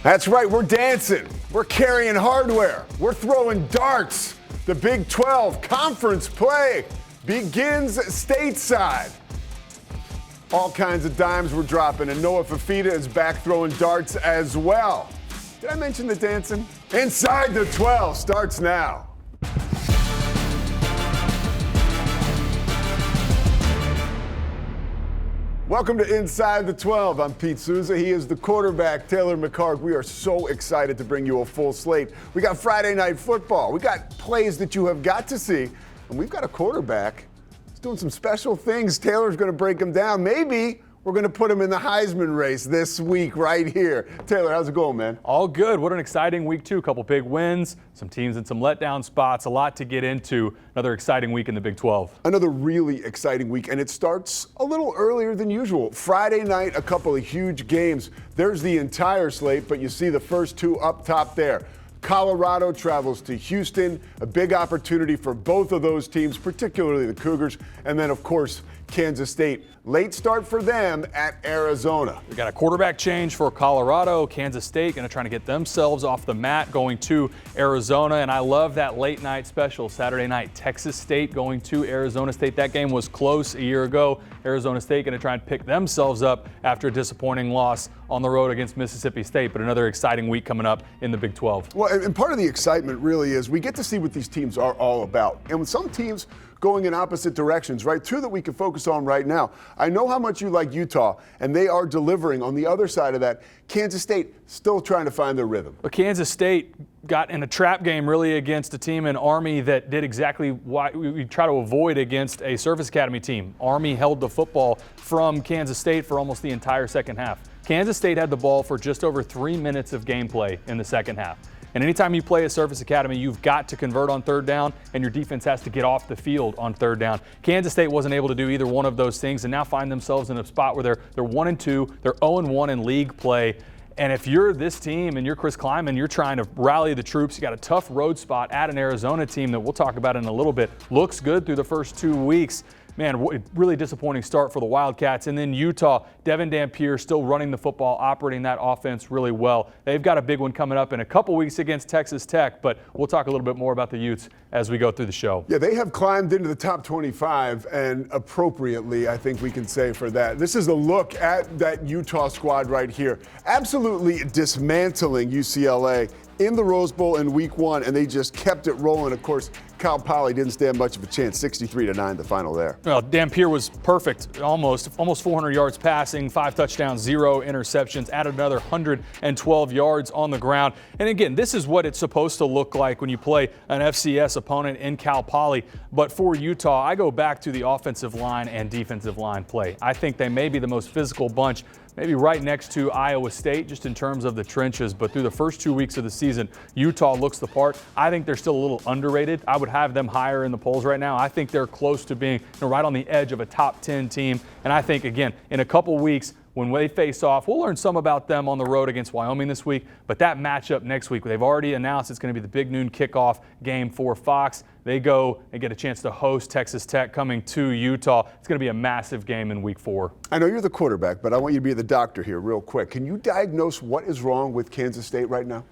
That's right, we're dancing. We're carrying hardware. We're throwing darts. The Big 12 conference play begins stateside. All kinds of dimes we're dropping, and Noah Fafita is back throwing darts as well. Did I mention the dancing? Inside the 12 starts now. Welcome to Inside the 12. I'm Pete Sousa. He is the quarterback, Taylor McHargue. We are so excited to bring you a full slate. We got Friday night football. We got plays that you have got to see. And we've got a quarterback who's doing some special things. Taylor's going to break them down. Maybe we're going to put him in the Heisman race this week right here. Taylor, how's it going, man? All good. What an exciting week, too. A couple big wins, some teams in some letdown spots, a lot to get into. Another exciting week in the Big 12. Another really exciting week, and it starts a little earlier than usual. Friday night, a couple of huge games. There's the entire slate, but you see the first two up top there. Colorado travels to Houston, a big opportunity for both of those teams, particularly the Cougars. And then, of course, Kansas State. Late start for them at Arizona. We got a quarterback change for Colorado. Kansas State going to try to get themselves off the mat going to Arizona. And I love that late night special Saturday night. Texas State going to Arizona State. That game was close a year ago. Arizona State going to try and pick themselves up after a disappointing loss on the road against Mississippi State. But another exciting week coming up in the Big 12. Well, and part of the excitement really is we get to see what these teams are all about. And with some teams going in opposite directions, right? Two that we can focus on right now. I know how much you like Utah, and they are delivering. On the other side of that, Kansas State still trying to find their rhythm. But Kansas State got in a trap game really against a team in Army that did exactly what we try to avoid against a Service Academy team. Army held the football from Kansas State for almost the entire second half. Kansas State had the ball for just over 3 minutes of gameplay in the second half. And anytime you play a Service Academy, you've got to convert on third down, and your defense has to get off the field on third down. Kansas State wasn't able to do either one of those things, and now find themselves in a spot where they're 1-2, they're 0-1 in league play. And if you're this team and you're Chris Klieman, you're trying to rally the troops. You got a tough road spot at an Arizona team that we'll talk about in a little bit. Looks good through the first 2 weeks. Man, really disappointing start for the Wildcats. And then Utah, Devin Dampier still running the football, operating that offense really well. They've got a big one coming up in a couple weeks against Texas Tech, but we'll talk a little bit more about the Utes as we go through the show. Yeah, they have climbed into the top 25, and appropriately, I think we can say for that. This is a look at that Utah squad right here. Absolutely dismantling UCLA in the Rose Bowl in week 1, and they just kept it rolling. Of course, Cal Poly didn't stand much of a chance, 63-9 the final there. Well, Dampier was perfect, almost 400 yards passing, 5 touchdowns, 0 interceptions, added another 112 yards on the ground. And again, this is what it's supposed to look like when you play an FCS opponent in Cal Poly. But for Utah, I go back to the offensive line and defensive line play. I think they may be the most physical bunch, maybe right next to Iowa State, just in terms of the trenches. But through the first 2 weeks of the season, Utah looks the part. I think they're still a little underrated. I would have them higher in the polls right now. I think they're close to being right on the edge of a top 10 team. And I think, again, in a couple weeks, when they face off, we'll learn some about them on the road against Wyoming this week. But that matchup next week, they've already announced it's going to be the big noon kickoff game for Fox. They go and get a chance to host Texas Tech coming to Utah. It's going to be a massive game in week 4. I know you're the quarterback, but I want you to be the doctor here real quick. Can you diagnose what is wrong with Kansas State right now?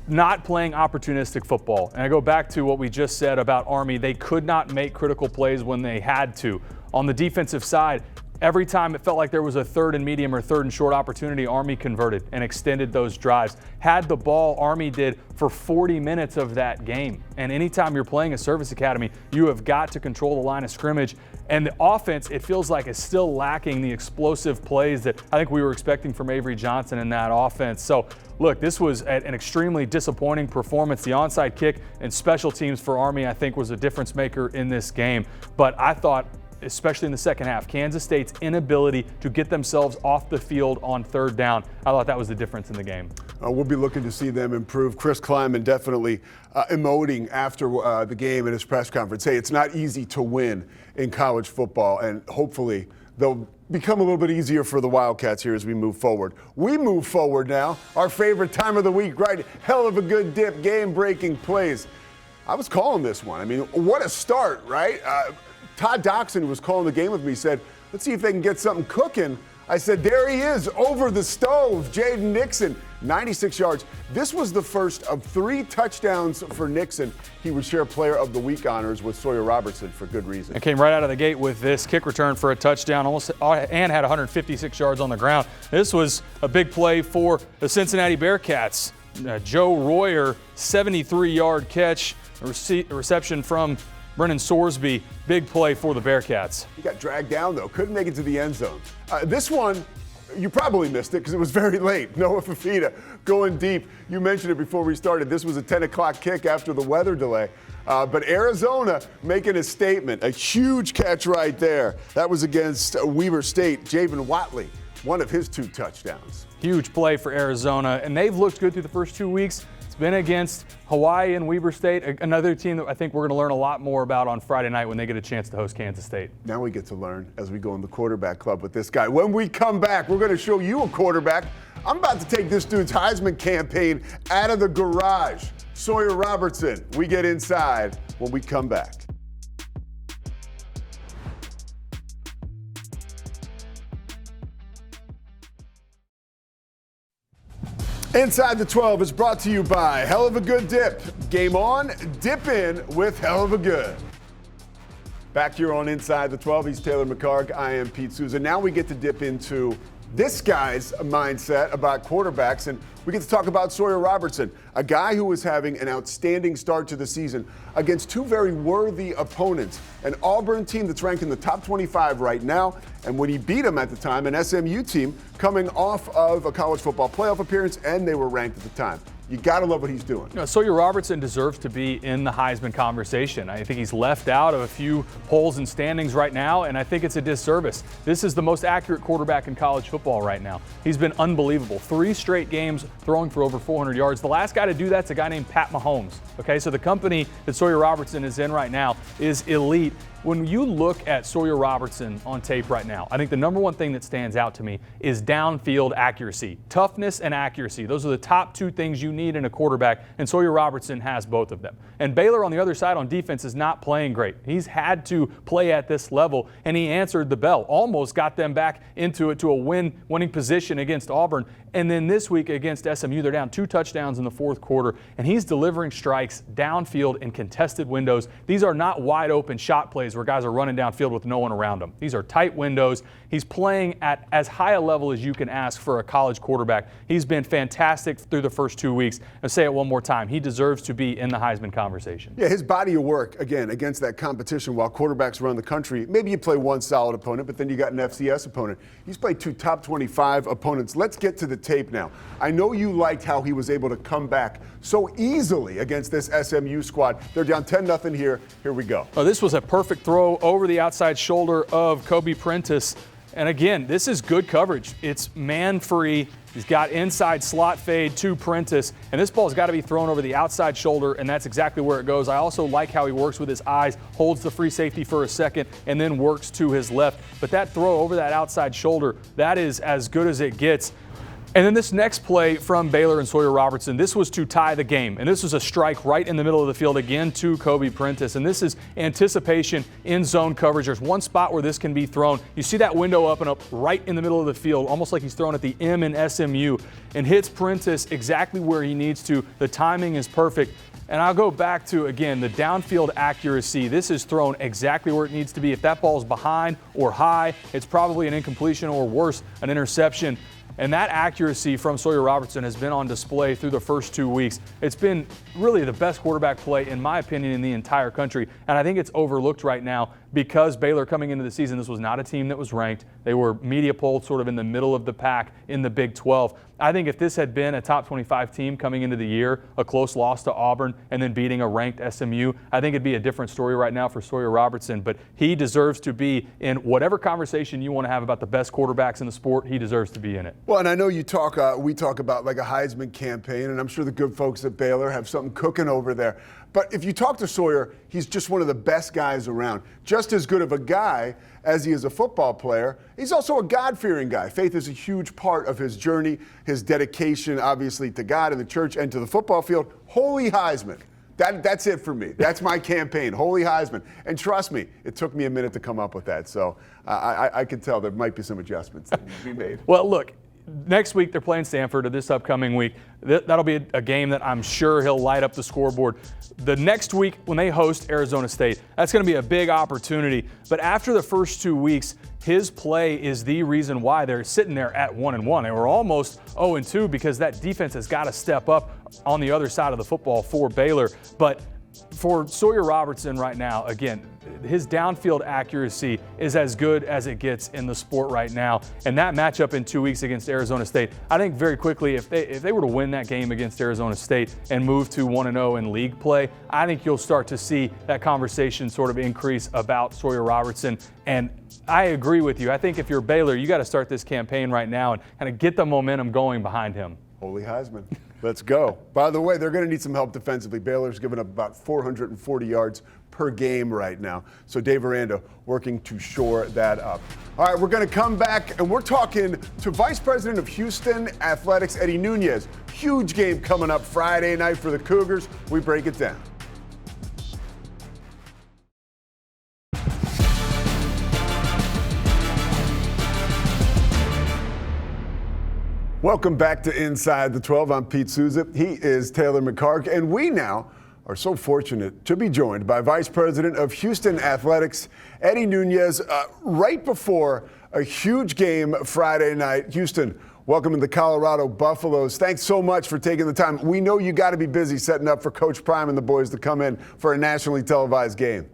Not playing opportunistic football. And I go back to what we just said about Army. They could not make critical plays when they had to. On the defensive side, every time it felt like there was a third and medium or third and short opportunity, Army converted and extended those drives. Had the ball, Army did, for 40 minutes of that game. And anytime you're playing a Service Academy, you have got to control the line of scrimmage. And the offense, it feels like, is still lacking the explosive plays that I think we were expecting from Avery Johnson in that offense. So, look, this was an extremely disappointing performance. The onside kick and special teams for Army, I think, was a difference maker in this game. But I thought, especially in the second half, Kansas State's inability to get themselves off the field on third down, I thought that was the difference in the game. We'll be looking to see them improve. Chris Klieman definitely emoting after the game at his press conference. Hey, it's not easy to win in college football, and hopefully they'll become a little bit easier for the Wildcats here as we move forward. We move forward now. Our favorite time of the week, right? Hell of a good dip, game-breaking plays. I was calling this one. I mean, what a start, right? Todd Doxson, who was calling the game with me, said, let's see if they can get something cooking I said, there he is, over the stove, Jaden Nixon, 96 yards. This was the first of 3 touchdowns for Nixon. He would share Player of the Week honors with Sawyer Robertson for good reason. And came right out of the gate with this kick return for a touchdown, and had 156 yards on the ground. This was a big play for the Cincinnati Bearcats. Joe Royer, 73-yard catch, reception from Brennan Sorsby. Big play for the Bearcats. He got dragged down, though. Couldn't make it to the end zone. This one, you probably missed it because it was very late. Noah Fafita going deep. You mentioned it before we started. This was a 10 o'clock kick after the weather delay. But Arizona making a statement. A huge catch right there. That was against Weber State. Javen Watley, one of his 2 touchdowns. Huge play for Arizona, and they've looked good through the first 2 weeks. It's been against Hawaii and Weber State, another team that I think we're going to learn a lot more about on Friday night when they get a chance to host Kansas State. Now we get to learn as we go in the quarterback club with this guy. When we come back, we're going to show you a quarterback. I'm about to take this dude's Heisman campaign out of the garage. Sawyer Robertson. We get inside when we come back. Inside the 12 is brought to you by Hell of a Good Dip. Game on, dip in with Hell of a Good. Back here on Inside the 12, he's Taylor McHargue. I am Pete Sousa. Now we get to dip into this guy's mindset about quarterbacks, and we get to talk about Sawyer Robertson, a guy who was having an outstanding start to the season against 2 very worthy opponents, an Auburn team that's ranked in the top 25 right now, and when he beat them at the time, an SMU team coming off of a college football playoff appearance, and they were ranked at the time. You got to love what he's doing. Sawyer Robertson deserves to be in the Heisman conversation. I think he's left out of a few polls and standings right now, and I think it's a disservice. This is the most accurate quarterback in college football right now. He's been unbelievable. 3 straight games throwing for over 400 yards. The last guy to do that's a guy named Pat Mahomes. Okay, so the company that Sawyer Robertson is in right now is elite. When you look at Sawyer Robertson on tape right now, I think the number one thing that stands out to me is downfield accuracy. Toughness and accuracy. Those are the top 2 things you need in a quarterback, and Sawyer Robertson has both of them. And Baylor on the other side on defense is not playing great. He's had to play at this level, and he answered the bell. Almost got them back into it to a winning position against Auburn. And then this week against SMU, they're down 2 touchdowns in the 4th quarter, and he's delivering strikes downfield in contested windows. These are not wide open shot plays where guys are running downfield with no one around them. These are tight windows. He's playing at as high a level as you can ask for a college quarterback. He's been fantastic through the first 2 weeks. I'll say it one more time. He deserves to be in the Heisman conversation. Yeah, his body of work, again, against that competition while quarterbacks around the country, maybe you play one solid opponent, but then you got an FCS opponent. He's played 2 top 25 opponents. Let's get to the tape now. I know you liked how he was able to come back so easily against this SMU squad. They're down 10-0 here. Here we go. Oh, this was a perfect throw over the outside shoulder of Kobe Prentice. And again, this is good coverage. It's man-free. He's got inside slot fade to Prentice, and this ball's got to be thrown over the outside shoulder, and that's exactly where it goes. I also like how he works with his eyes, holds the free safety for a second, and then works to his left. But that throw over that outside shoulder, that is as good as it gets. And then this next play from Baylor and Sawyer Robertson, this was to tie the game. And this was a strike right in the middle of the field again to Kobe Prentice. And this is anticipation in zone coverage. There's one spot where this can be thrown. You see that window up and up right in the middle of the field, almost like he's throwing at the M in SMU, and hits Prentice exactly where he needs to. The timing is perfect. And I'll go back to, again, the downfield accuracy. This is thrown exactly where it needs to be. If that ball's behind or high, it's probably an incompletion or worse, an interception. And that accuracy from Sawyer Robertson has been on display through the first 2 weeks. It's been really the best quarterback play, in my opinion, in the entire country. And I think it's overlooked right now because Baylor coming into the season, this was not a team that was ranked. They were media polled sort of in the middle of the pack in the Big 12. I think if this had been a top 25 team coming into the year, a close loss to Auburn, and then beating a ranked SMU, I think it'd be a different story right now for Sawyer Robertson. But he deserves to be in whatever conversation you want to have about the best quarterbacks in the sport. He deserves to be in it. Well, and I know we talk about like a Heisman campaign, and I'm sure the good folks at Baylor have something cooking over there. But if you talk to Sawyer, he's just one of the best guys around. Just as good of a guy as he is a football player, he's also a God-fearing guy. Faith is a huge part of his journey, his dedication, obviously, to God and the church and to the football field. Holy Heisman. That's it for me. That's my campaign, Holy Heisman. And trust me, it took me a minute to come up with that. So I can tell there might be some adjustments that need to be made. Well, look, next week they're playing Stanford, or this upcoming week. That'll be a game that I'm sure he'll light up the scoreboard. The next week when they host Arizona State, that's going to be a big opportunity. But after the first 2 weeks, his play is the reason why they're sitting there at 1-1. They were almost 0-2 because that defense has got to step up on the other side of the football for Baylor. But for Sawyer Robertson right now, again, his downfield accuracy is as good as it gets in the sport right now. And that matchup in 2 weeks against Arizona State, I think very quickly, if they were to win that game against Arizona State and move to 1-0 in league play, I think you'll start to see that conversation sort of increase about Sawyer Robertson. And I agree with you. I think if you're Baylor, you got to start this campaign right now and kind of get the momentum going behind him. Holy Heisman. Let's go. By the way, they're going to need some help defensively. Baylor's given up about 440 yards per game right now. So Dave Aranda working to shore that up. All right, we're going to come back and we're talking to Vice President of Houston Athletics, Eddie Nuñez. Huge game coming up Friday night for the Cougars. We break it down. Welcome back to Inside the 12. I'm Pete Sousa. He is Taylor McHargue. And we now are so fortunate to be joined by Vice President of Houston Athletics, Eddie Nuñez, right before a huge game Friday night. Houston, welcome to the Colorado Buffaloes. Thanks so much for taking the time. We know you got to be busy setting up for Coach Prime and the boys to come in for a nationally televised game.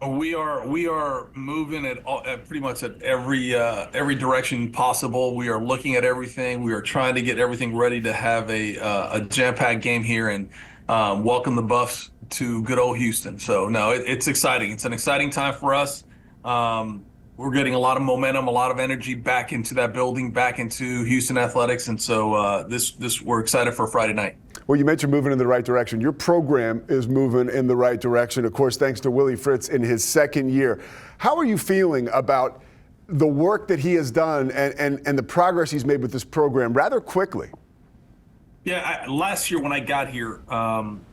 We are moving at pretty much at every direction possible. We are looking at everything. We are trying to get everything ready to have a jam-packed game here and welcome the Buffs to good old Houston. So no, it's exciting. It's an exciting time for us. We're getting a lot of momentum, a lot of energy back into that building, back into Houston athletics, and so this we're excited for Friday night. Well, you mentioned moving in the right direction. Your program is moving in the right direction, of course, thanks to Willie Fritz in his second year. How are you feeling about the work that he has done and the progress he's made with this program rather quickly? Yeah, last year when I got here,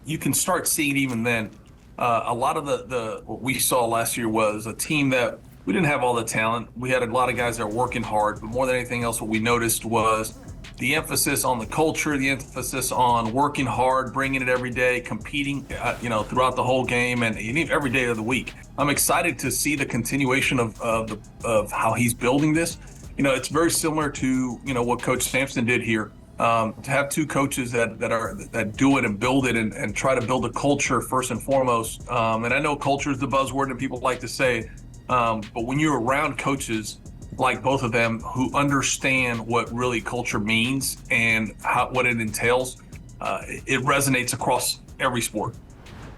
you can start seeing even then. A lot of the what we saw last year was a team that we didn't have all the talent. We had a lot of guys that were working hard, but more than anything else, what we noticed was the emphasis on the culture, the emphasis on working hard, bringing it every day, competing, throughout the whole game and even every day of the week. I'm excited to see the continuation of how he's building this. It's very similar to what Coach Sampson did here. To have two coaches that do it and build it and try to build a culture first and foremost. And I know culture is the buzzword that people like to say, but when you're around coaches like both of them who understand what really culture means and what it entails, it resonates across every sport.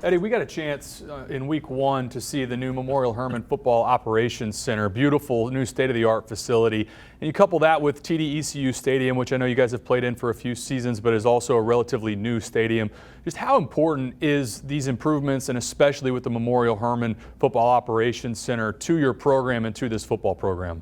Eddie, we got a chance in week one to see the new Memorial Hermann Football Operations Center, beautiful new state-of-the-art facility. And you couple that with TD-ECU Stadium, which I know you guys have played in for a few seasons, but is also a relatively new stadium. Just how important is these improvements, and especially with the Memorial Hermann Football Operations Center, to your program and to this football program?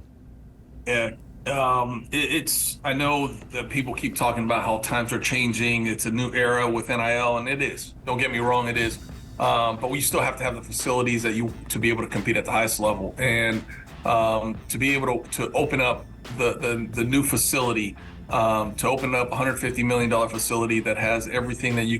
Yeah. I know that people keep talking about how times are changing. It's a new era with NIL, and it is. Don't get me wrong, it is. But we still have to have the facilities to be able to compete at the highest level, and to be able to open up the new facility, to open up a $150 million facility that has everything that you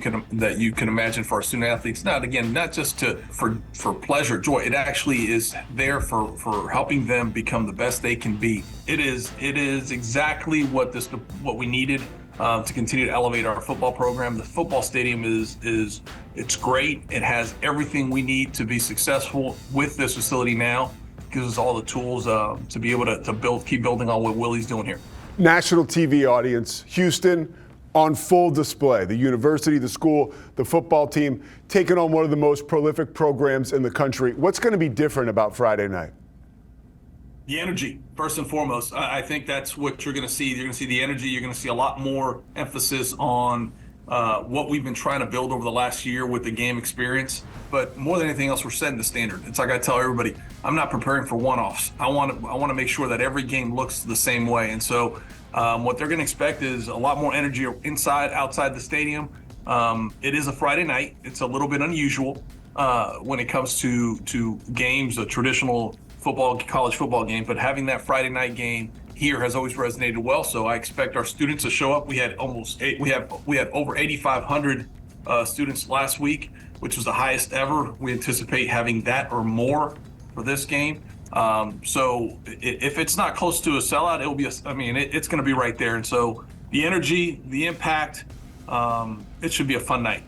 can imagine for our student athletes. Not just for pleasure, joy. It actually is there for helping them become the best they can be. It is exactly what we needed to continue to elevate our football program. The football stadium it's great. It has everything we need to be successful with this facility now. It gives us all the tools to be able to keep building on what Willie's doing here. National TV audience, Houston on full display. The university, the school, the football team taking on one of the most prolific programs in the country. What's going to be different about Friday night? The energy, first and foremost. I think that's what you're going to see. You're going to see the energy. You're going to see a lot more emphasis on what we've been trying to build over the last year with the game experience. But more than anything else, we're setting the standard. It's like I tell everybody, I'm not preparing for one-offs. I want to make sure that every game looks the same way. And so what they're going to expect is a lot more energy inside, outside the stadium. It is a Friday night. It's a little bit unusual when it comes to games, a traditional college football game, but having that Friday night game here has always resonated well. So I expect our students to show up. We had over 8,500 students last week, which was the highest ever. We anticipate having that or more for this game. So if it's not close to a sellout, it'll be it's going to be right there. And so the energy, the impact, it should be a fun night.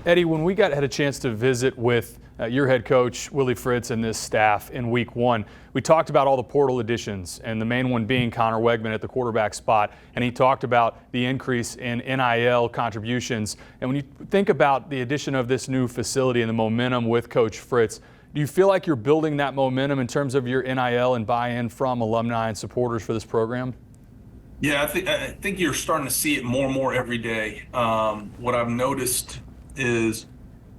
Eddie, when we had a chance to visit with your head coach, Willie Fritz, and this staff in week one, we talked about all the portal additions, and the main one being Connor Wegman at the quarterback spot. And he talked about the increase in NIL contributions. And when you think about the addition of this new facility and the momentum with Coach Fritz, do you feel like you're building that momentum in terms of your NIL and buy-in from alumni and supporters for this program? Yeah, I think you're starting to see it more and more every day. What I've noticed is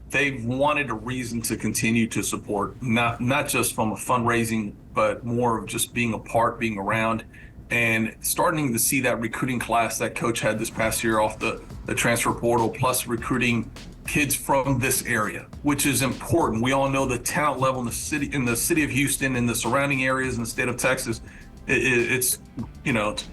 they've wanted a reason to continue to support, not just from a fundraising, but more of just being a part, being around, and starting to see that recruiting class that coach had this past year off the transfer portal, plus recruiting kids from this area, which is important. We all know the talent level in the city of Houston and the surrounding areas in the state of Texas. It's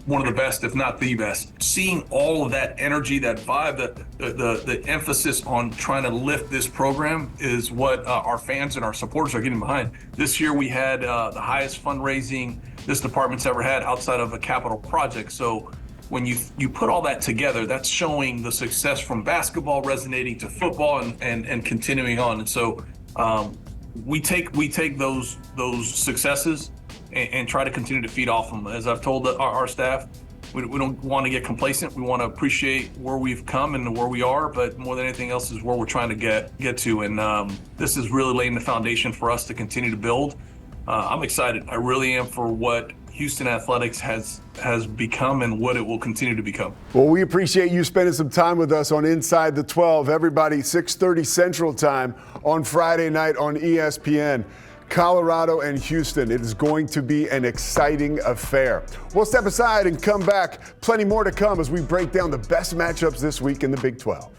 one of the best, if not the best. Seeing all of that energy, that vibe, the emphasis on trying to lift this program is what our fans and our supporters are getting behind. This year we had the highest fundraising this department's ever had outside of a capital project. So when you put all that together, that's showing the success from basketball resonating to football and continuing on. And so we take those successes and try to continue to feed off them. As I've told our staff, we don't want to get complacent. We want to appreciate where we've come and where we are, but more than anything else is where we're trying to get to. And this is really laying the foundation for us to continue to build. I'm excited. I really am for what Houston Athletics has become and what it will continue to become. Well, we appreciate you spending some time with us on Inside the 12. Everybody, 6:30 Central Time on Friday night on ESPN. Colorado and Houston. It is going to be an exciting affair. We'll step aside and come back. Plenty more to come as we break down the best matchups this week in the Big 12.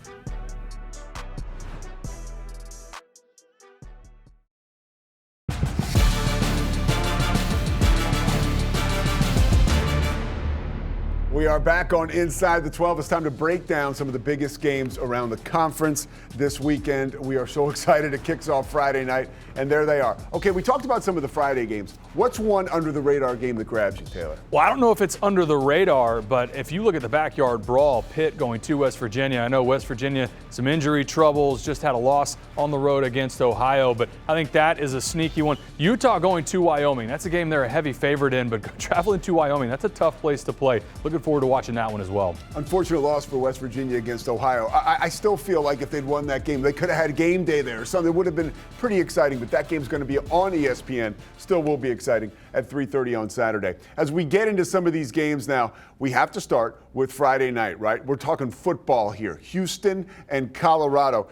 We are back on Inside the 12. It's time to break down some of the biggest games around the conference this weekend. We are so excited. It kicks off Friday night, and there they are. Okay, we talked about some of the Friday games. What's one under-the-radar game that grabs you, Taylor? Well, I don't know if it's under the radar, but if you look at the backyard brawl, Pitt going to West Virginia. I know West Virginia, some injury troubles, just had a loss on the road against Ohio, but I think that is a sneaky one. Utah going to Wyoming. That's a game they're a heavy favorite in, but traveling to Wyoming, that's a tough place to play. Looking forward to watching that one as well. Unfortunate loss for West Virginia against Ohio. I still feel like if they'd won that game, they could have had game day there or something. It would have been pretty exciting, but that game's going to be on ESPN. Still will be exciting at 3:30 on Saturday. As we get into some of these games now, we have to start with Friday night, right? We're talking football here. Houston and Colorado.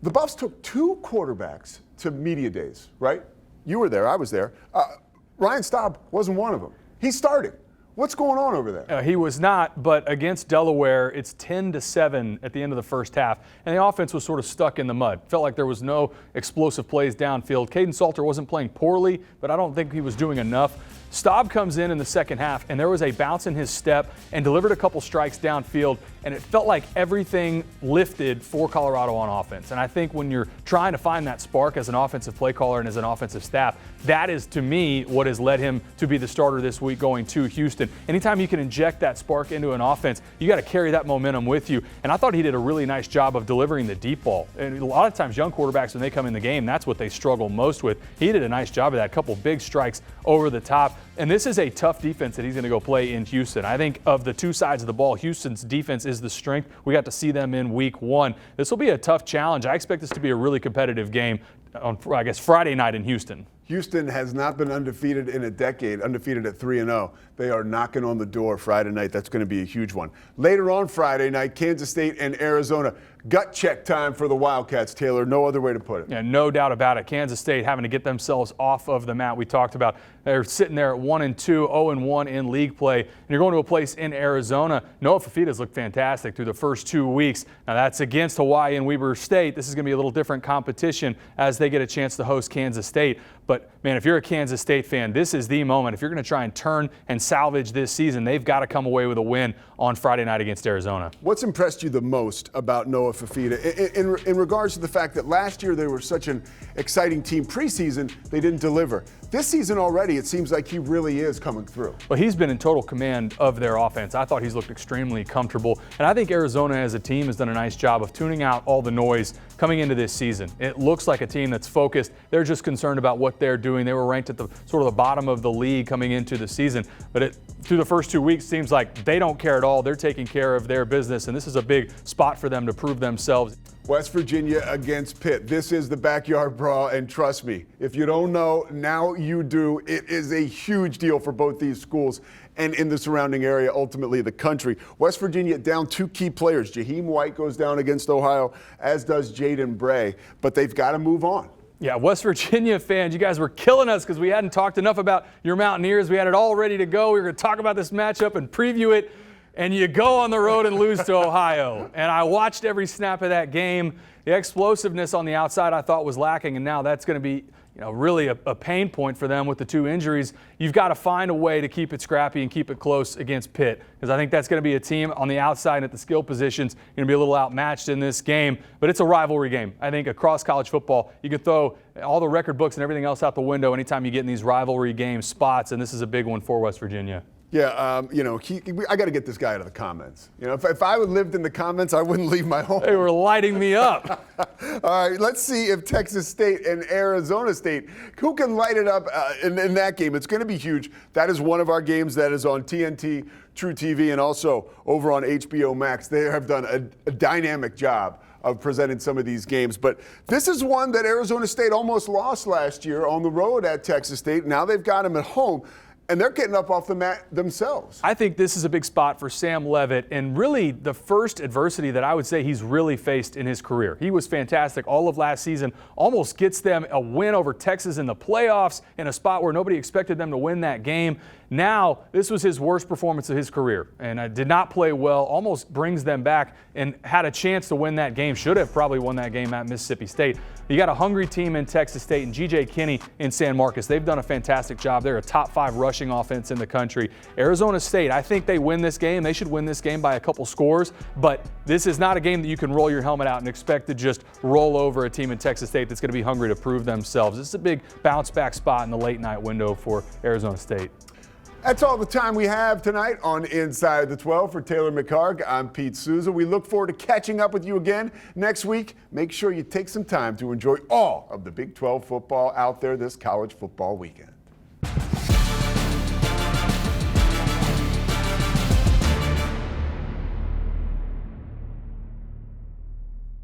The Buffs took two quarterbacks to media days, right? You were there. I was there. Ryan Staub wasn't one of them. He's starting. What's going on over there? He was not, but against Delaware, it's 10-7 at the end of the first half, and the offense was sort of stuck in the mud. Felt like there was no explosive plays downfield. Caden Salter wasn't playing poorly, but I don't think he was doing enough. Staub comes in the second half, and there was a bounce in his step and delivered a couple strikes downfield, and it felt like everything lifted for Colorado on offense. And I think when you're trying to find that spark as an offensive play caller and as an offensive staff, that is, to me, what has led him to be the starter this week going to Houston. Anytime you can inject that spark into an offense, you got to carry that momentum with you. And I thought he did a really nice job of delivering the deep ball. And a lot of times young quarterbacks, when they come in the game, that's what they struggle most with. He did a nice job of that. A couple big strikes over the top. And this is a tough defense that he's going to go play in Houston. I think of the two sides of the ball, Houston's defense is the strength. We got to see them in week one. This will be a tough challenge. I expect this to be a really competitive game on, I guess, Friday night in Houston. Houston has not been undefeated in a decade, undefeated at 3-0. They are knocking on the door Friday night. That's going to be a huge one. Later on Friday night, Kansas State and Arizona. Gut check time for the Wildcats, Taylor. No other way to put it. Yeah, no doubt about it. Kansas State having to get themselves off of the mat. We talked about They're sitting there at 1-2, 0-1 in league play. And you're going to a place in Arizona. Noah Fifita's looked fantastic through the first 2 weeks. Now that's against Hawaii and Weber State. This is going to be a little different competition as they get a chance to host Kansas State. But man, if you're a Kansas State fan, this is the moment. If you're going to try and turn and salvage this season, they've got to come away with a win on Friday night against Arizona. What's impressed you the most about Noah Fifita in regards to the fact that last year they were such an exciting team preseason, they didn't deliver. This season already, it seems like he really is coming through. Well, he's been in total command of their offense. I thought he's looked extremely comfortable. And I think Arizona as a team has done a nice job of tuning out all the noise coming into this season. It looks like a team that's focused. They're just concerned about what they're doing. They were ranked at the sort of the bottom of the league coming into the season. But through the first 2 weeks, seems like they don't care at all. They're taking care of their business. And this is a big spot for them to prove themselves. West Virginia against Pitt. This is the backyard brawl, and trust me, if you don't know, now you do. It is a huge deal for both these schools and in the surrounding area, ultimately the country. West Virginia down 2 key players. Jaheim White goes down against Ohio, as does Jaden Bray, but they've got to move on. Yeah, West Virginia fans, you guys were killing us because we hadn't talked enough about your Mountaineers. We had it all ready to go. We were going to talk about this matchup and preview it. And you go on the road and lose to Ohio. And I watched every snap of that game. The explosiveness on the outside I thought was lacking, and now that's going to be really a pain point for them with the 2 injuries. You've got to find a way to keep it scrappy and keep it close against Pitt, because I think that's going to be a team on the outside at the skill positions going to be a little outmatched in this game. But it's a rivalry game. I think across college football, you can throw all the record books and everything else out the window anytime you get in these rivalry game spots, and this is a big one for West Virginia. Yeah, I got to get this guy out of the comments. If I would lived in the comments, I wouldn't leave my home. They were lighting me up. All right, let's see if Texas State and Arizona State, who can light it up in that game. It's going to be huge. That is one of our games that is on TNT, True TV, and also over on HBO Max. They have done a dynamic job of presenting some of these games. But this is one that Arizona State almost lost last year on the road at Texas State. Now they've got them at home. And they're getting up off the mat themselves. I think this is a big spot for Sam Leavitt, and really the first adversity that I would say he's really faced in his career. He was fantastic all of last season, almost gets them a win over Texas in the playoffs in a spot where nobody expected them to win that game. Now, this was his worst performance of his career, and did not play well, almost brings them back and had a chance to win that game. Should have probably won that game at Mississippi State. You got a hungry team in Texas State and G.J. Kinney in San Marcos. They've done a fantastic job. They're a top 5 rushing offense in the country. Arizona State, I think they win this game. They should win this game by a couple scores, but this is not a game that you can roll your helmet out and expect to just roll over a team in Texas State that's going to be hungry to prove themselves. This is a big bounce back spot in the late night window for Arizona State. That's all the time we have tonight on Inside the 12. For Taylor McHargue, I'm Pete Sousa. We look forward to catching up with you again next week. Make sure you take some time to enjoy all of the Big 12 football out there this college football weekend.